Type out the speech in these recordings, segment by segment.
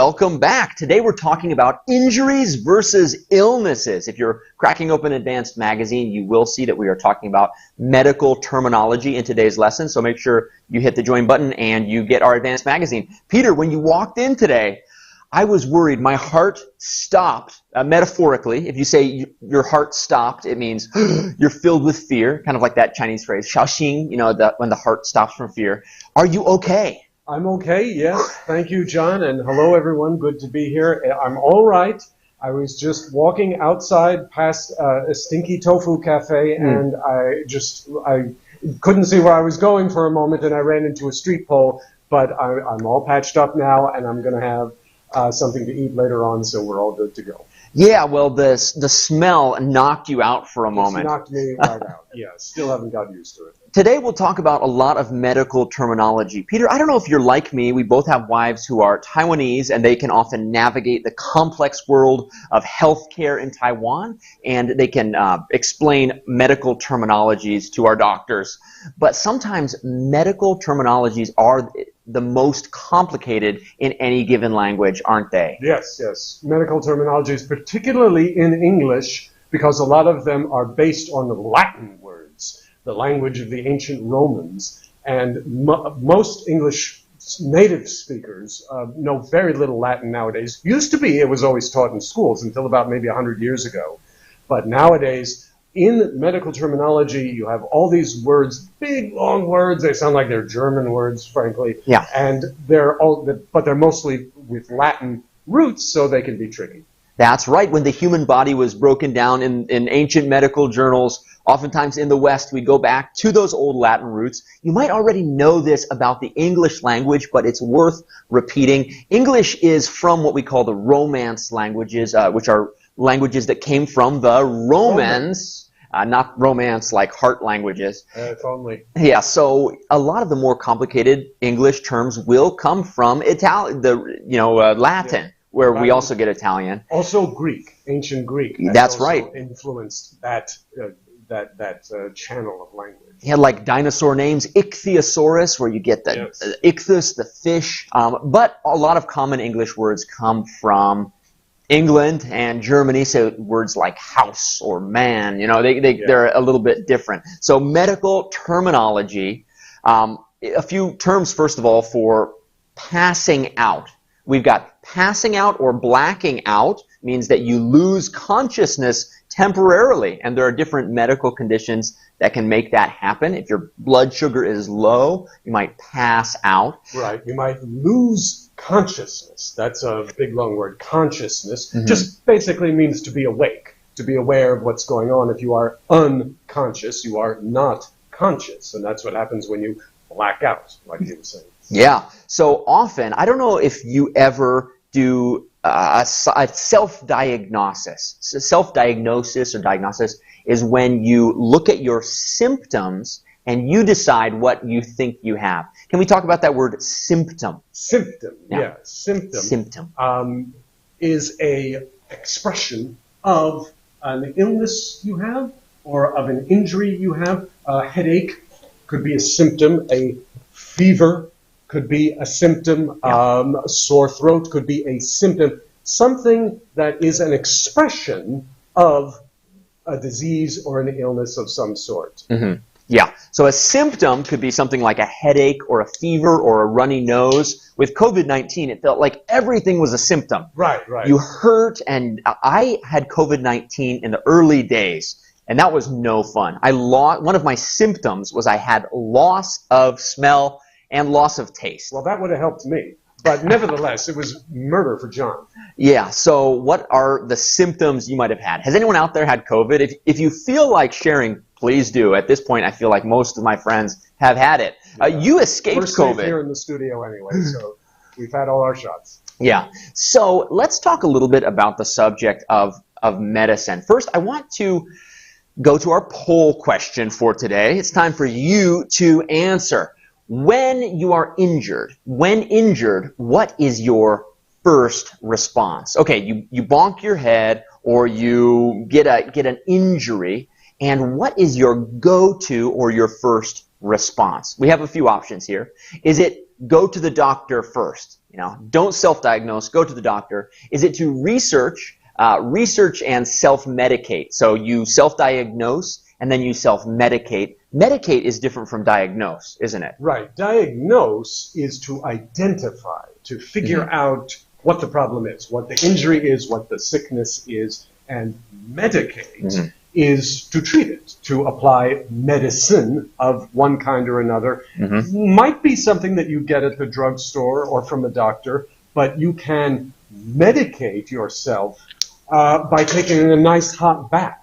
Welcome back. Today we're talking about injuries versus illnesses. If you're cracking open Advanced Magazine, you will see that we are talking about medical terminology in today's lesson. So make sure you hit the join button and you get our Advanced Magazine. Peter, when you walked in today, I was worried. My heart stopped, metaphorically. If you say your heart stopped, it means you're filled with fear, kind of like that Chinese phrase, 小心, when the heart stops from fear. Are you okay? I'm okay, yes. Thank you, John, and hello, everyone. Good to be here. I'm all right. I was just walking outside past a stinky tofu cafe, and I couldn't see where I was going for a moment, and I ran into a street pole, but I'm all patched up now, and I'm going to have something to eat later on, so we're all good to go. Yeah, well, the smell knocked you out for a moment. It knocked me right out, yeah. Still haven't got used to it. Today we'll talk about a lot of medical terminology. Peter, I don't know if you're like me. We both have wives who are Taiwanese, and they can often navigate the complex world of healthcare in Taiwan, and they can explain medical terminologies to our doctors. But sometimes medical terminologies are the most complicated in any given language, aren't they? Yes, yes. Medical terminologies, particularly in English, because a lot of them are based on the Latin words, the language of the ancient Romans, and most English native speakers know very little Latin nowadays. Used to be, it was always taught in schools until about maybe 100 years ago. But nowadays, in medical terminology, you have all these words, big, long words. They sound like they're German words, frankly. Yeah. And but they're mostly with Latin roots, so they can be tricky. That's right. When the human body was broken down in ancient medical journals, oftentimes in the West, we go back to those old Latin roots. You might already know this about the English language, but it's worth repeating. English is from what we call the Romance languages, which are languages that came from the Romans, not romance like heart languages. If only. Yeah, so a lot of the more complicated English terms will come from Latin, Yeah. where we also get Italian. Also Greek, ancient Greek. That's also right. Influenced that channel of language. You had like dinosaur names, Ichthyosaurus, where you get the ichthus, the fish. But a lot of common English words come from England and Germany, so words like house or man, they're a little bit different. So medical terminology, a few terms, first of all, for passing out. We've got passing out or blacking out, means that you lose consciousness temporarily, and there are different medical conditions that can make that happen. If your blood sugar is low, you might pass out. Right, you might lose consciousness. That's a big long word, consciousness. Just basically means to be awake, to be aware of what's going on. If you are unconscious, you are not conscious, and that's what happens when you black out, like you were saying. Yeah, so often, I don't know if you ever do a self-diagnosis. So self-diagnosis or diagnosis is when you look at your symptoms and you decide what you think you have. Can we talk about that word symptom? Symptom, yeah. Symptom. Symptom. Is a expression of an illness you have or of an injury you have. A headache could be a symptom. A fever could be a symptom. A sore throat could be a symptom. Something that is an expression of a disease or an illness of some sort. Yeah, so a symptom could be something like a headache or a fever or a runny nose. With COVID-19, it felt like everything was a symptom. Right, right. You hurt, and I had COVID-19 in the early days, and that was no fun. One of my symptoms was I had loss of smell and loss of taste. Well, that would have helped me. But nevertheless, it was murder for John. Yeah, so what are the symptoms you might have had? Has anyone out there had COVID? If you feel like sharing, please do. At this point, I feel like most of my friends have had it. You escaped COVID. We're safe here in the studio anyway, so we've had all our shots. Yeah, so let's talk a little bit about the subject of medicine. First, I want to go to our poll question for today. It's time for you to answer. When you are injured, what is your first response? Okay, you bonk your head or you get an injury, and what is your go-to or your first response? We have a few options here. Is it go to the doctor first? You know, don't self-diagnose, go to the doctor. Is it to research and self-medicate? So you self-diagnose and then you self-medicate. Medicate is different from diagnose, isn't it? Right. Diagnose is to identify, to figure out what the problem is, what the injury is, what the sickness is, and medicate is to treat it, to apply medicine of one kind or another. Might be something that you get at the drugstore or from a doctor, but you can medicate yourself by taking a nice hot bath.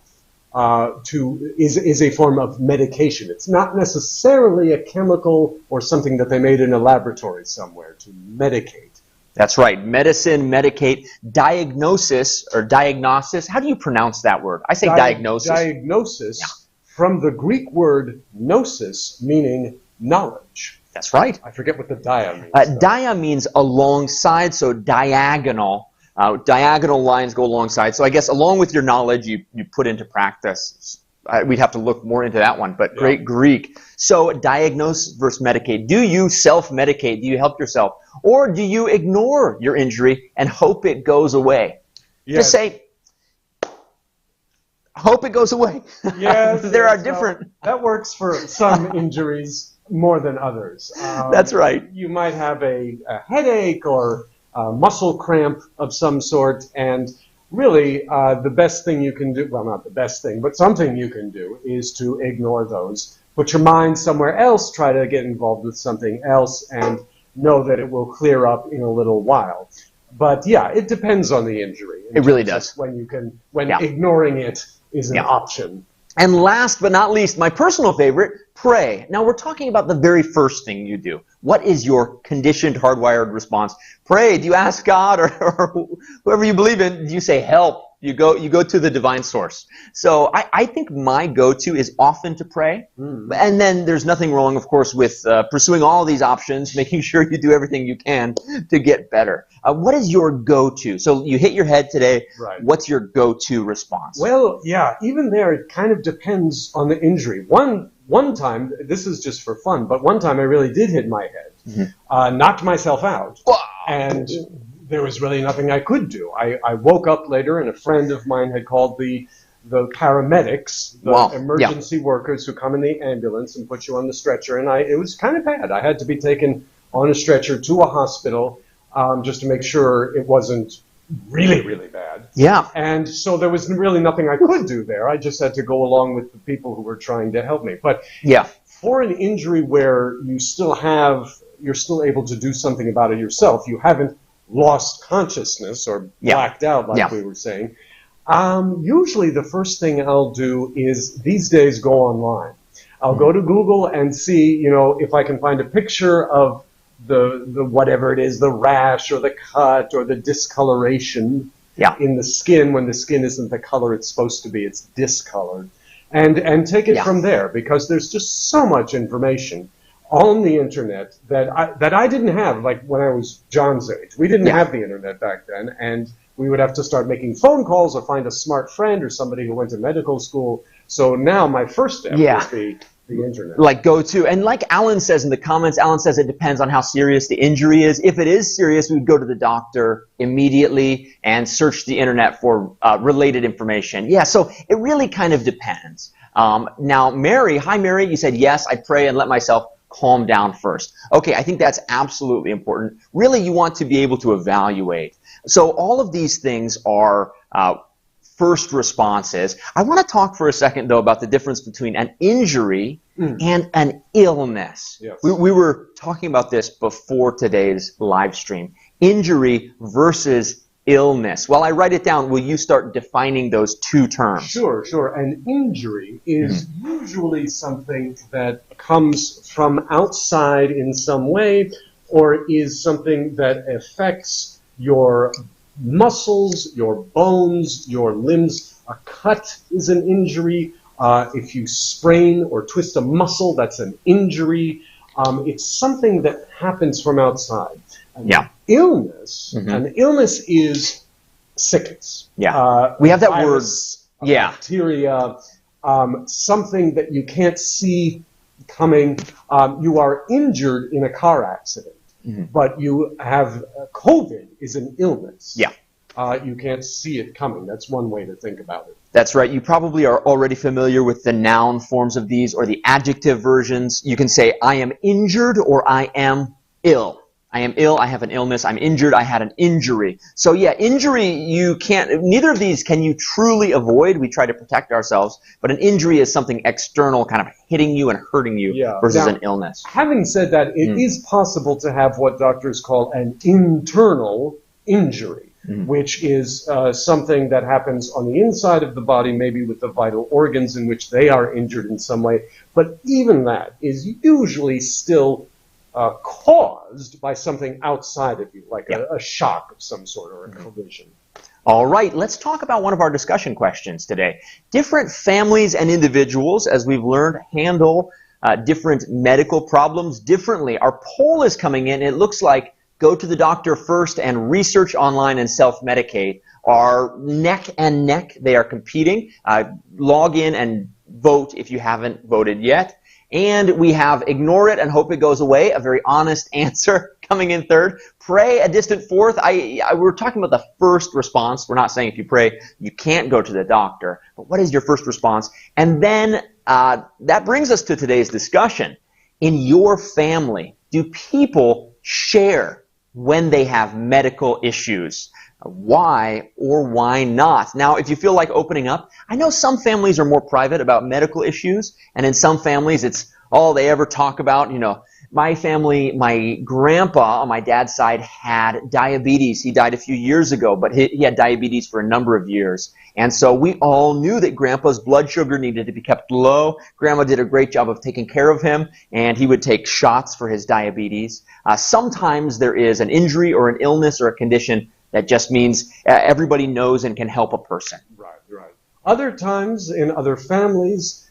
Is a form of medication. It's not necessarily a chemical or something that they made in a laboratory somewhere to medicate. That's right. Medicine, medicate, diagnosis or diagnosis. How do you pronounce that word? I say diagnosis. Diagnosis from the Greek word gnosis, meaning knowledge. That's right. I forget what the dia means. Dia means alongside, so diagonal. Diagonal lines go alongside. So I guess along with your knowledge, you put into practice. We'd have to look more into that one, but great Greek. So diagnose versus medicate. Do you self-medicate? Do you help yourself? Or do you ignore your injury and hope it goes away? Yes. Just say, hope it goes away. Yes. There are different. Well, that works for some injuries more than others. That's right. You might have a headache or muscle cramp of some sort, and really the best thing you can do, well, not the best thing, but something you can do is to ignore those. Put your mind somewhere else, try to get involved with something else, and know that it will clear up in a little while. But yeah, it depends on the injury. It really does. When ignoring it is an option. And last but not least, my personal favorite, pray. Now, we're talking about the very first thing you do. What is your conditioned, hardwired response? Pray. Do you ask God or whoever you believe in? Do you say, help? You go to the divine source. So I think my go-to is often to pray. And then there's nothing wrong, of course, with pursuing all these options, making sure you do everything you can to get better. What is your go-to? So you hit your head today. Right. What's your go-to response? Well, yeah, even there, it kind of depends on the injury. One time, this is just for fun, but one time I really did hit my head, knocked myself out, and there was really nothing I could do. I woke up later, and a friend of mine had called the paramedics, the emergency workers who come in the ambulance and put you on the stretcher, and it was kind of bad. I had to be taken on a stretcher to a hospital just to make sure it wasn't really, really bad. Yeah. And so there was really nothing I could do there. I just had to go along with the people who were trying to help me. But for an injury where you're still able to do something about it yourself, you haven't lost consciousness or blacked out like we were saying, usually the first thing I'll do is these days go online. I'll go to Google and see, if I can find a picture of the whatever it is, the rash or the cut or the discoloration in the skin when the skin isn't the color it's supposed to be, it's discolored, and take it from there, because there's just so much information on the internet that I didn't have, like when I was John's age. We didn't have the internet back then, and we would have to start making phone calls or find a smart friend or somebody who went to medical school. So now my first step would be the internet. Like go to, and like Alan says in the comments, Alan says it depends on how serious the injury is. If it is serious, we would go to the doctor immediately and search the internet for related information. Yeah, so it really kind of depends. Now, Mary, hi Mary, you said, yes, I pray and let myself calm down first. Okay, I think that's absolutely important. Really, you want to be able to evaluate. So all of these things are first responses. I want to talk for a second, though, about the difference between an injury and an illness. Yes. We were talking about this before today's live stream. Injury versus illness. While I write it down, will you start defining those two terms? Sure. An injury is usually something that comes from outside in some way, or is something that affects your muscles, your bones, your limbs. A cut is an injury. If you sprain or twist a muscle, that's an injury. It's something that happens from outside. An illness is sickness. We have that virus, word. Bacteria. Something that you can't see coming. You are injured in a car accident. but you have COVID is an illness. Yeah. You can't see it coming. That's one way to think about it. That's right. You probably are already familiar with the noun forms of these or the adjective versions. You can say, I am injured or I am ill. I am ill, I have an illness. I'm injured, I had an injury. So yeah, injury, neither of these can you truly avoid. We try to protect ourselves, but an injury is something external kind of hitting you and hurting you versus an illness. Having said that, it is possible to have what doctors call an internal injury, which is something that happens on the inside of the body, maybe with the vital organs in which they are injured in some way. But even that is usually still caused by something outside of you, like a shock of some sort or a collision. All right, let's talk about one of our discussion questions today. Different families and individuals, as we've learned, handle different medical problems differently. Our poll is coming in. It looks like go to the doctor first and research online and self-medicate are neck and neck. They are competing. Log in and vote if you haven't voted yet. And we have ignore it and hope it goes away, a very honest answer coming in third. Pray a distant fourth. We're talking about the first response. We're not saying if you pray, you can't go to the doctor. But what is your first response? And then that brings us to today's discussion. In your family, do people share when they have medical issues? Why or why not? Now, if you feel like opening up, I know some families are more private about medical issues, and in some families it's all they ever talk about. You know, my family, my grandpa on my dad's side had diabetes. He died a few years ago, but he had diabetes for a number of years. And so we all knew that grandpa's blood sugar needed to be kept low. Grandma did a great job of taking care of him, and he would take shots for his diabetes. Sometimes there is an injury or an illness or a condition that just means everybody knows and can help a person. Right, right. Other times in other families,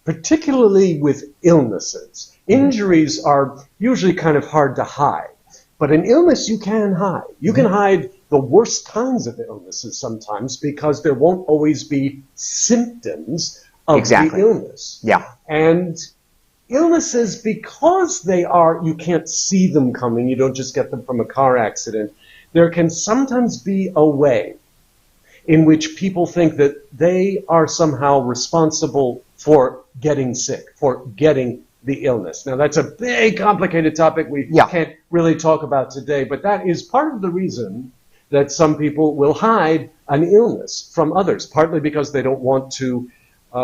particularly with illnesses, injuries are usually kind of hard to hide. But an illness you can hide. You can hide the worst kinds of illnesses sometimes because there won't always be symptoms of the illness. Yeah. And illnesses, because you can't see them coming, you don't just get them from a car accident, there can sometimes be a way in which people think that they are somehow responsible for getting sick, for getting the illness. Now, that's a big, complicated topic we can't really talk about today, but that is part of the reason that some people will hide an illness from others, partly because they don't want to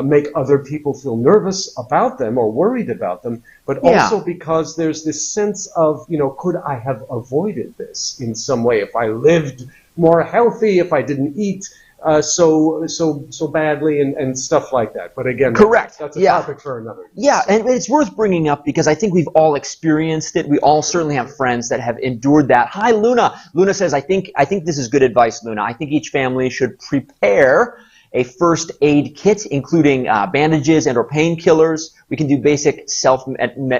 make other people feel nervous about them or worried about them, but also because there's this sense of, could I have avoided this in some way if I lived more healthy, if I didn't eat so badly and stuff like that. But again, correct. That's a topic for another. Yeah, and it's worth bringing up because I think we've all experienced it. We all certainly have friends that have endured that. Hi, Luna. Luna says, I think this is good advice, Luna. I think each family should prepare a first aid kit, including bandages and or painkillers. We can do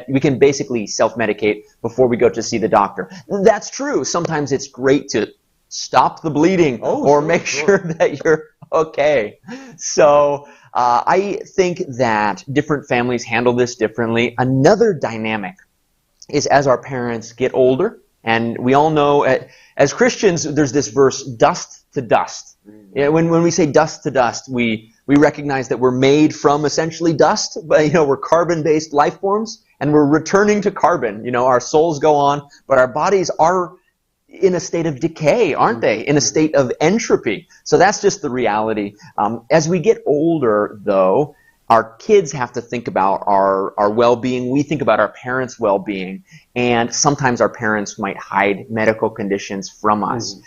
we can basically self-medicate before we go to see the doctor. That's true. Sometimes it's great to stop the bleeding make sure that you're okay. So I think that different families handle this differently. Another dynamic is as our parents get older, and we all know as Christians, there's this verse, dust to dust. When we say dust to dust, we recognize that we're made from essentially dust, but we're carbon-based life forms, and we're returning to carbon. Our souls go on, but our bodies are in a state of decay, aren't they? In a state of entropy. So that's just the reality. As we get older, though, our kids have to think about our well-being. We think about our parents' well-being, and sometimes our parents might hide medical conditions from us.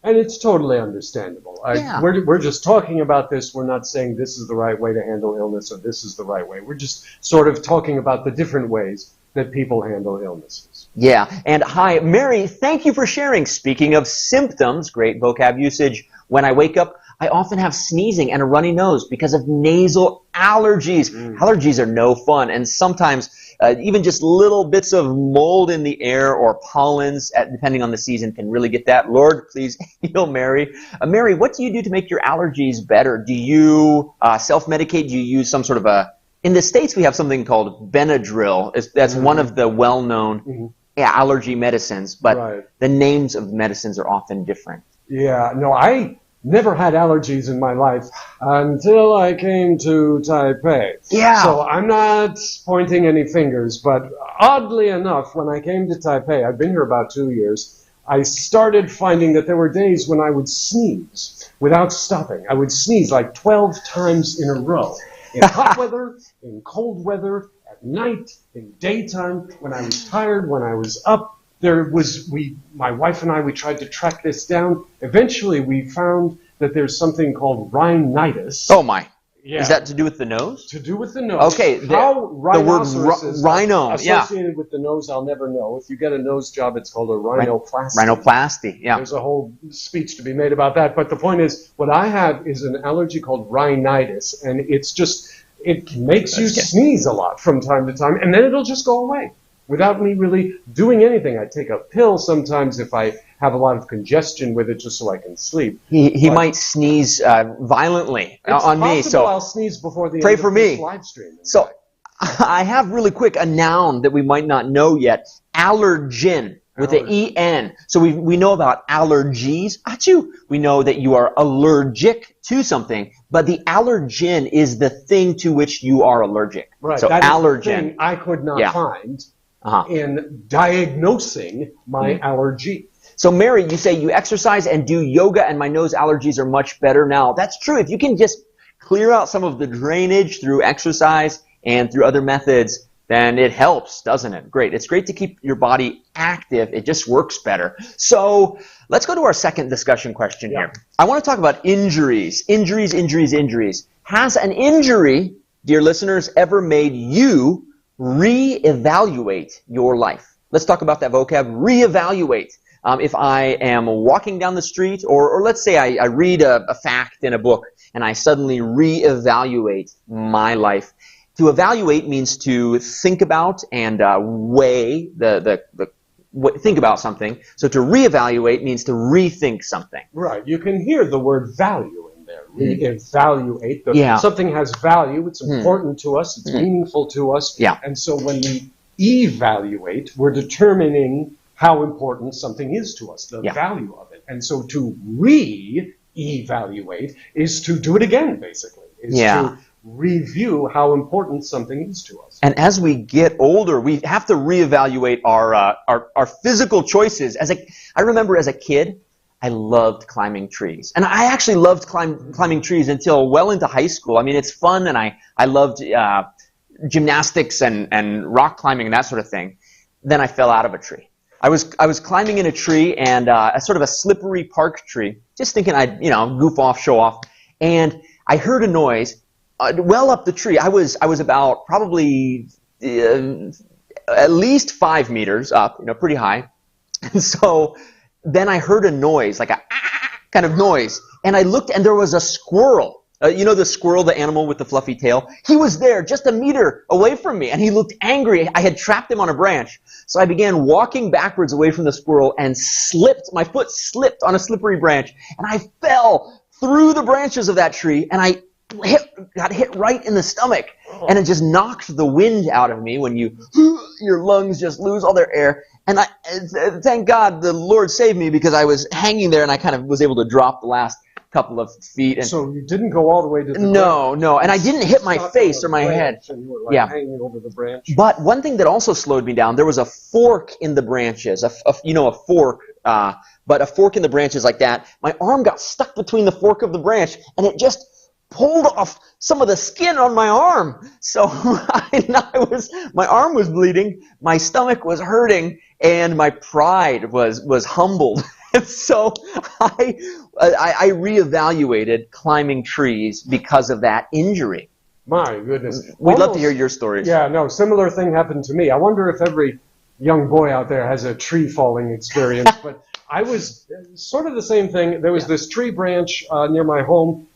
And it's totally understandable. We're just talking about this. We're not saying this is the right way to handle illness or this is the right way. We're just sort of talking about the different ways that people handle illnesses. Yeah, and hi, Mary, thank you for sharing. Speaking of symptoms, great vocab usage. When I wake up, I often have sneezing and a runny nose because of nasal allergies. Allergies are no fun, and sometimes even just little bits of mold in the air or pollens, depending on the season, can really get that. Lord, please heal Mary. Mary, what do you do to make your allergies better? Do you self-medicate? Do you use some sort of in the States, we have something called Benadryl. That's one of the well-known allergy medicines, but the names of medicines are often different. Yeah, no, I never had allergies in my life until I came to Taipei. Yeah. So I'm not pointing any fingers, but oddly enough, when I came to Taipei, I've been here about 2 years, I started finding that there were days when I would sneeze without stopping. I would sneeze like 12 times in a row. In hot weather, in cold weather, at night, in daytime, when I was tired, when I was up. My wife and I, we tried to track this down. Eventually, we found that there's something called rhinitis. Oh, my. Yeah. Is that to do with the nose? To do with the nose. Okay. How rhinoceros is rhino, associated with the nose, I'll never know. If you get a nose job, it's called a rhinoplasty. Rhinoplasty, yeah. There's a whole speech to be made about that. But the point is, what I have is an allergy called rhinitis, and it's just, it makes you sneeze a lot from time to time, and then it'll just go away without me really doing anything. I take a pill sometimes if I have a lot of congestion with it just so I can sleep. He might sneeze violently on me. So I'll sneeze before the pray end for of me. this live stream. So I have really quick a noun that we might not know yet. Allergen with the E-N. So we know about allergies. Achoo! We know that you are allergic to something, but the allergen is the thing to which you are allergic. Right. So that allergen. Is the thing I could not find in diagnosing my allergy. So Mary, you say you exercise and do yoga and my nose allergies are much better now. That's true. If you can just clear out some of the drainage through exercise and through other methods, then it helps, doesn't it? Great. It's great to keep your body active. It just works better. So let's go to our second discussion question here. I want to talk about injuries. Injuries. Has an injury, dear listeners, ever made you reevaluate your life? Let's talk about that vocab, reevaluate. If I am walking down the street, or let's say I read a fact in a book, and I suddenly reevaluate my life. To evaluate means to think about and weigh think about something. So to reevaluate means to rethink something. Right. You can hear the word value in there. Reevaluate. Something has value. It's important to us. It's meaningful to us. Yeah. And so when we evaluate, we're determining how important something is to us, the value of it. And so to re-evaluate is to do it again, basically. To review how important something is to us. And as we get older, we have to reevaluate our physical choices. I remember as a kid, I loved climbing trees. And I actually loved climbing trees until well into high school. I mean, it's fun, and I loved gymnastics and rock climbing and that sort of thing. Then I fell out of a tree. I was climbing in a tree, and a sort of a slippery park tree, just thinking I'd goof off, show off, and I heard a noise well up the tree. I was about probably at least 5 meters up, pretty high, and so then I heard a noise, like a kind of noise, and I looked, and there was a squirrel. The squirrel, the animal with the fluffy tail? He was there just a meter away from me, and he looked angry. I had trapped him on a branch. So I began walking backwards away from the squirrel and my foot slipped on a slippery branch, and I fell through the branches of that tree, and I got hit right in the stomach, and it just knocked the wind out of me when your lungs just lose all their air. And thank God the Lord saved me, because I was hanging there, and I kind of was able to drop the last couple of feet. And so you didn't go all the way to the branch? No, and I didn't hit my face or my head. And you were hanging over the branch. But one thing that also slowed me down, there was a fork in the branches, a fork, but a fork in the branches like that. My arm got stuck between the fork of the branch, and it just pulled off some of the skin on my arm. So my arm was bleeding, my stomach was hurting, and my pride was humbled. And so I reevaluated climbing trees because of that injury. My goodness. We'd love to hear your stories. Yeah, no, similar thing happened to me. I wonder if every young boy out there has a tree falling experience. But I was sort of the same thing. There was this tree branch near my home.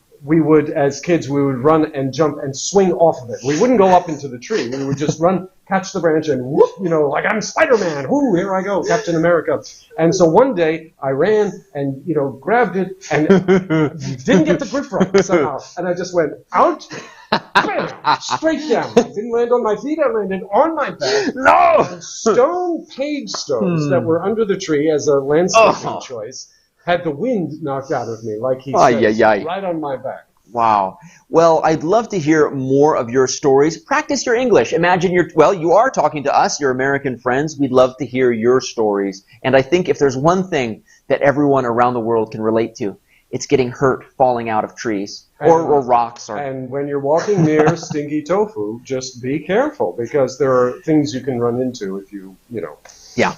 As kids, we would run and jump and swing off of it. We wouldn't go up into the tree. We would just run, catch the branch, and whoop, like I'm Spider-Man. Whoo, here I go, Captain America. And so one day I ran and, grabbed it and didn't get the grip right somehow. And I just went, ouch. Bam! Straight down. I didn't land on my feet. I landed on my back. No! Stone page stones that were under the tree as a landscaping choice had the wind knocked out of me, like he says, right on my back. Wow. Well, I'd love to hear more of your stories. Practice your English. Imagine you are talking to us, your American friends. We'd love to hear your stories. And I think if there's one thing that everyone around the world can relate to, it's getting hurt falling out of trees or rocks. And when you're walking near stinky tofu, just be careful because there are things you can run into if you know. Yeah.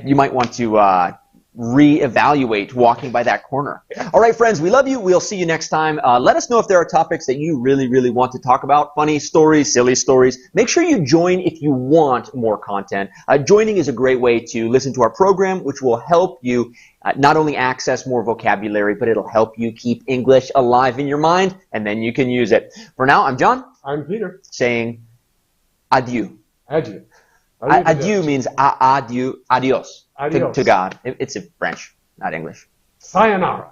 You might want to reevaluate walking by that corner. All right, friends, we love you. We'll see you next time. Let us know if there are topics that you really, really want to talk about. Funny stories, silly stories. Make sure you join if you want more content. Joining is a great way to listen to our program, which will help you not only access more vocabulary, but it'll help you keep English alive in your mind, and then you can use it. For now, I'm John. I'm Peter. Saying adieu. Adieu. Adieu means adieu, adios. Adios. To God. It's in French, not English. Sayonara.